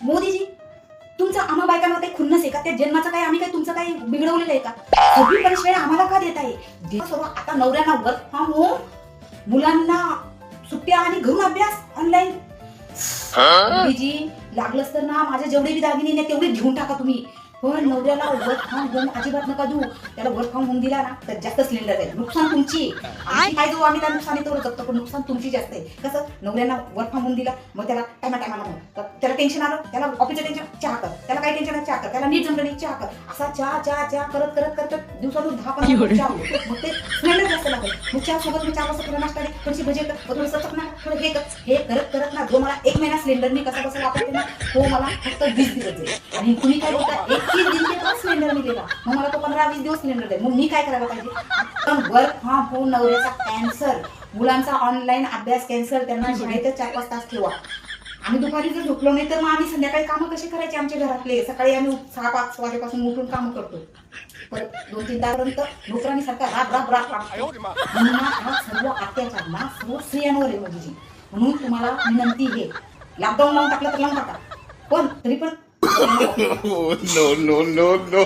मोदीजी तुमचं आम्हा बायकांवर काही खुन्नस आहे का? त्या जन्माचं काय आम्ही काय तुमचं काही बिघडवलेलं आहे का? सगळी परिश्रम आम्हाला का देत आहे? सर्व आता नवऱ्यांना वर्क फ्रॉम होम, मुलांना सुट्ट्या आणि घरून अभ्यास ऑनलाईन. मोदीजी लागलंच तर ना माझ्या जेवढे बी दागिने नाही तेवढे घेऊन टाका तुम्ही, पण नवऱ्याला वर्क फ्रॉम होम अजिबात नका देऊ. त्याला वर्क फ्रॉम होम दिला ना तर जास्त सिलेंडर आहे. नुकसान तुमची. काय देऊ आम्ही त्या नुकसानी तेवढं जगतो, पण नुकसान तुमची जास्त आहे. कसं नवऱ्याला वर्क फ्रॉम होम दिला मग त्याला टायमाला तर त्याला टेन्शन आलं, त्याला ऑफिसचं टेन्शन, चहा कर. त्याला काही टेन्शन आहे, चहा कर. त्याला नीट जमलं नाही, चहा कर. असा चहा करत करत करत दिवसातून 10-15 चहा होतो. मग ते सिलेंडर जास्त लागेल. मग चहा सोबत मी 4 वाजता थोडं नाश्ता दे, थोडीशी भजी कर, थोडंसं चटणी, थोडं हे कर. हे करत करत ना जो मला 1 महिना सिलेंडर मी कसा वापरते ना तो मला फक्त 20 दिवस जाईल. आणि तुम्ही काय बोलता 21 दिन सिलेंडर मी दिला, मग मला तो 15-20 दिवस सिलेंडर देईल. मग मी काय करायला पाहिजे? पण वर्क फ्रॉम होम नवऱ्याचा कॅन्सल, मुलांचा ऑनलाईन अभ्यास कॅन्सल, त्यांना शाळेत 4-5 तास ठेवा. आम्ही दुपारी जर झोपलो नाही तर मग आम्ही संध्याकाळी कामं कसे करायचे आमच्या घरातले? सकाळी आम्ही 6-5 वाजेपासून उठून कामं करतो, परत 2-3 तासापर्यंत नोकरांनी सारखा राब म्हणून हा सर्व अत्याचार ना सर्व स्त्रियांवर आहे मोदीजी. म्हणून तुम्हाला विनंती आहे, लॉकडाऊन लावून टाकलं तर लावून टाका, पण तरी पण Oh, no, no, no, no.